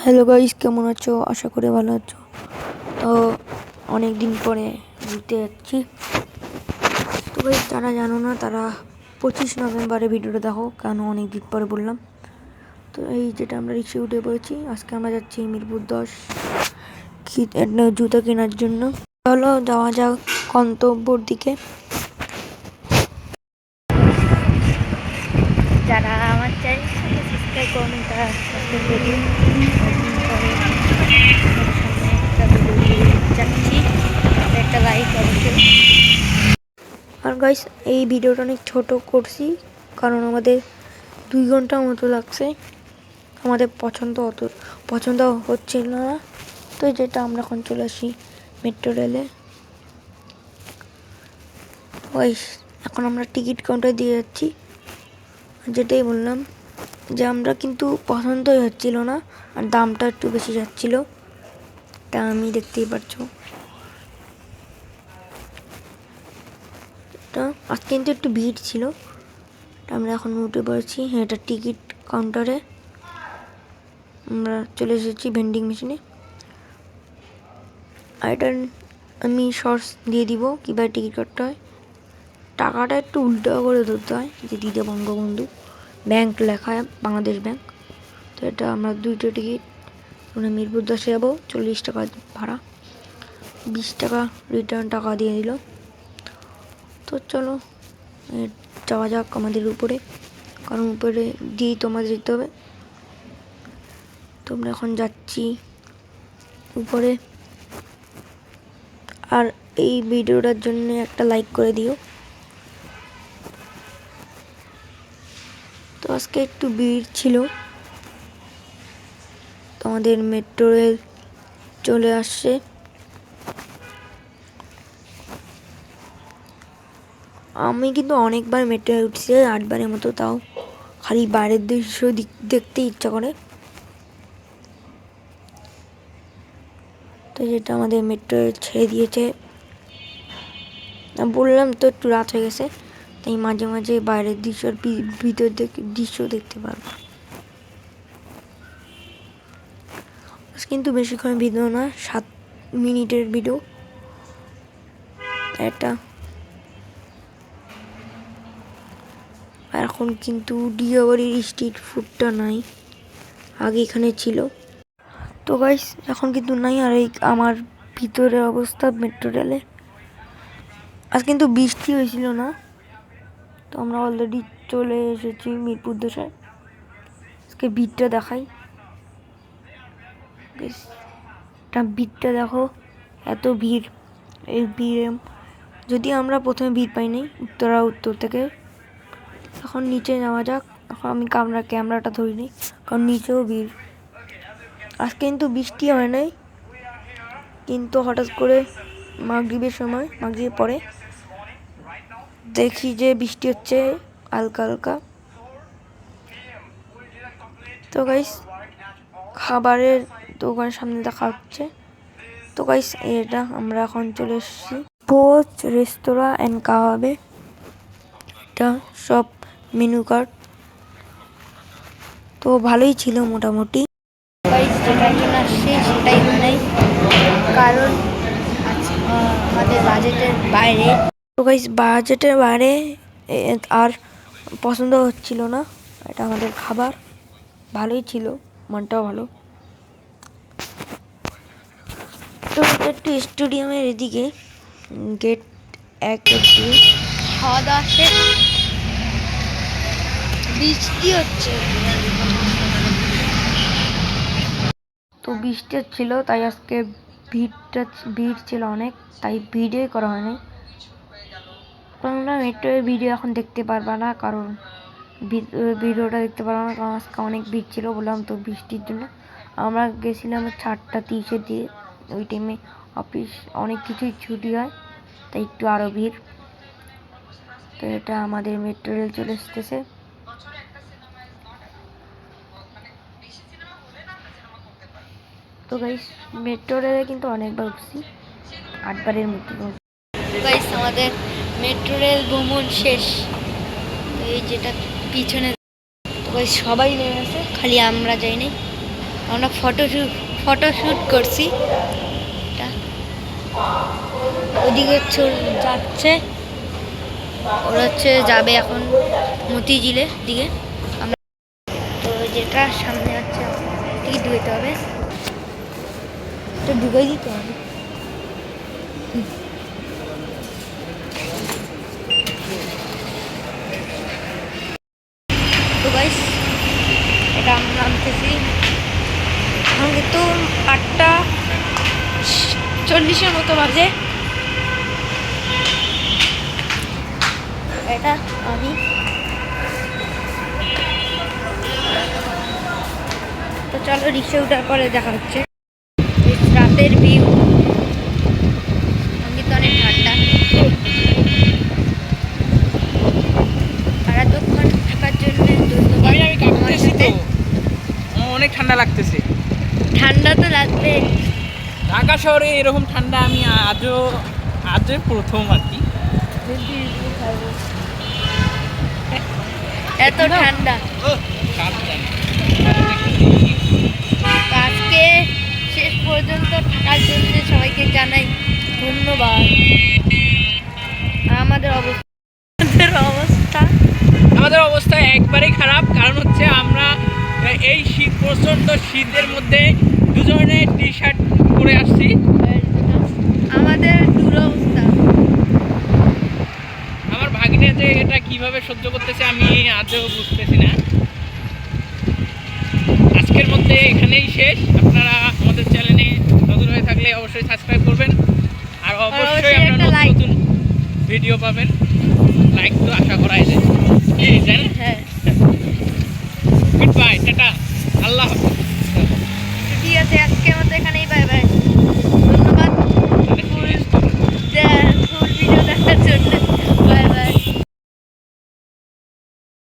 Hello guys, কেমন আছো? আশা করি ভালো আছো। তো অনেক দিন পরে ঘুরতে যাচ্ছি। তো গাইস, যারা জানো না তারা 25 নভেম্বরে ভিডিওটা দেখো, কেন অনেক দিন পরে বললাম। তো এই যেটা আমরা রিক্সায় উঠে পড়েছি, আজকে আমরা যাচ্ছি মিরপুর 10 জুতো কেনার জন্য। চলো যাওয়া যাক গন্তব্যর দিকে। যারা আমার চ্যানেল সাবস্ক্রাইব করবেন তারা সাবস্ক্রাইব করে দিন। যাচ্ছি, একটা লাইক অবশ্যই। আর গাইস, এই ভিডিওটা অনেক ছোট করছি কারণ আমাদের 2 ঘন্টার মতো লাগছে। আমাদের পছন্দ হচ্ছিল না। তো যেটা আমরা এখন চলে আসি মেট্রো রেলে। গাইস, এখন আমরা টিকিট কাউন্টার দিয়ে যাচ্ছি। যেটাই বললাম যে আমরা কিন্তু পছন্দই হচ্ছিল না, আর দামটা একটু বেশি যাচ্ছিল, তা আমি দেখতেই পাচ্ছ। আজ কিন্তু একটু ভিড় ছিল। আমরা এখন উঠে পড়েছি। হ্যাঁ, এটা টিকিট কাউন্টারে আমরা চলে এসেছি, ভেন্ডিং মেশিনে। আর এটা আমি শর্টস দিয়ে দিব কীভাবে টিকিট কাটতে হয়। টাকাটা একটু উল্টো করে ধরতে হয়, যে দিতে বঙ্গবন্ধু ব্যাংক লেখা, বাংলাদেশ ব্যাংক। তো এটা আমরা 2টা টিকিট। আমরা মিরপুর 10 যাবো, 40 টাকা ভাড়া, 20 টাকা রিটার্ন টাকা দিয়ে দিল। তো চলো যাওয়া যাক আমাদের উপরে, কারণ উপরে দিয়েই তোমাদের যেতে হবে। তোমরা এখন যাচ্ছি উপরে। আর এই ভিডিওটার জন্য একটা লাইক করে দিও। তো আজকে একটু ভিড় ছিল। তোমাদের মেট্রো রেল চলে আসছে। আমি কিন্তু অনেকবার মেট্রো রেল উঠছি, 8বারের মতো। তাও খালি বাইরের দৃশ্য দেখতে ইচ্ছা করে। তো যেটা আমাদের মেট্রো রেল ছেড়ে দিয়েছে, বললাম তো একটু রাত হয়ে গেছে, তাই মাঝে মাঝে বাইরের দৃশ্য আর ভিতর দৃশ্য দেখতে পারবো। কিন্তু বেশিক্ষণ ভিডিও না, 7 মিনিটের ভিডিও এটা। এখন কিন্তু ডিয়াবাড়ির স্ট্রিট ফুডটা নাই, আগে এখানে ছিল। তো গাইস, এখন কিন্তু নাই। আর এই আমার ভিতরের অবস্থা মেট্রো রেলে। আজ কিন্তু বৃষ্টি হয়েছিল না, তো আমরা অলরেডি চলে এসেছি মিরপুর 10। আজকে ভিড়টা দেখাই। ভিড়টা দেখো, এত ভিড়। এই ভিড়ে যদি আমরা প্রথমে ভিড় পাই নাই উত্তর থেকে। এখন নিচে যাওয়া যাক। এখন আমি ক্যামেরাটা ধরিনি, কারণ নিচেও ভিড়। আজকে কিন্তু বৃষ্টি হয় নাই, কিন্তু হঠাৎ করে মাগরিবের পরে দেখি যে বৃষ্টি হচ্ছে হালকা হালকা। তো গাইস, খাবারের দোকানের সামনে দেখা হচ্ছে। তো গাইস, এটা আমরা এখন চলে এসেছি ভোজ রেস্তোরাঁ অ্যান্ড কাবাবে। এটা সব মেনু কার্ড তো ভালোই ছিল মোটামুটি। গাইস, যেটার জন্য আসছি সেটাই হয় নাই, কারণ আমাদের বাজেটের বাইরে। তো গাইস, বাজেটের বাইরে আর পছন্দ হচ্ছিল না। এটা আমাদের খাবার ভালোই ছিল, মানটাও ভালো। তো একটু স্টেডিয়ামের এদিকে গেট 1 অবধি খাওয়া দাওয়া শেষ। বৃষ্টি হচ্ছে, তো বৃষ্টি হচ্ছিল, তাই আজকে ভিড় ছিল অনেক, তাই ভিডিওই করা হয়নি। তোমরা মেট্রোর ভিডিও এখন দেখতে পারবা না, কারণ ভিডিওটা দেখতে পারবো না, কারণ আজকে অনেক ভিড় ছিল বললাম তো, বৃষ্টির জন্য। আমরা গেছিলাম 4:30 দিয়ে, ওই টাইমে অফিস অনেক কিছুই ছুটি হয়, তাই একটু আরও ভিড়। তো এটা আমাদের মেট্রো রেল চলে এসতেছে। তো গাইস, মেট্রো রেলে কিন্তু অনেকবার উঠছি, 8বারের মতো। গাইস, আমাদের মেট্রো রেল ভ্রমণ শেষ। তো এই যেটা পিছনে, তো গাইস সবাই নেমে গেছে, খালি আমরা যাইনি, আমরা ফটোশ্যুট করছি। ওদিকে যাচ্ছে, ওরা যাবে এখন মতিঝিলের দিকে। আমরা তো যেটা সামনে যাচ্ছে টিকিট ঢুকতে হবে, তো ঢুকে দিতে হবে। তো গাইস এটা আমরা নামতেছি, এখন কিন্তু 8:40 মতো বাজে। এটা আমি তো চলো রিক্সা ওঠার পরে দেখা হচ্ছে। রাতের ভিউ, কিন্তু অনেক ঠান্ডা। আর এতক্ষণ থাকার জন্য ধন্যবাদ। অনেক ঠান্ডা লাগতেছে। ঠান্ডা তো লাগবে, ঢাকা শহরে এরকম ঠান্ডা আমি আজও প্রথম আর কি। এত ঠান্ডা। আজকে শেষ পর্যন্ত থাকার জন্য সবাইকে জানাই ধন্যবাদ। আমাদের অবস্থা একবারেই খারাপ, কারণ হচ্ছে আমরা এই প্রচন্ড শীতের মধ্যে দুজনে টি শার্ট পরে আসছি। আমাদের দুরবস্থা। আমার ভাগিনে যে এটা কিভাবে সহ্য করতেছে আমি আজও বুঝতেছি না। আজকের মধ্যে এখানেই শেষ। আপনারা আমাদের চ্যানেলে নতুন হয়ে থাকলে অবশ্যই সাবস্ক্রাইব করবেন, আর অবশ্যই আপনারা নতুন ভিডিও পাবেন। লাইক তো আশা করাই যায়। হ্যাঁ, গুড বাই, টাটা, আল্লাহ হাফেজ।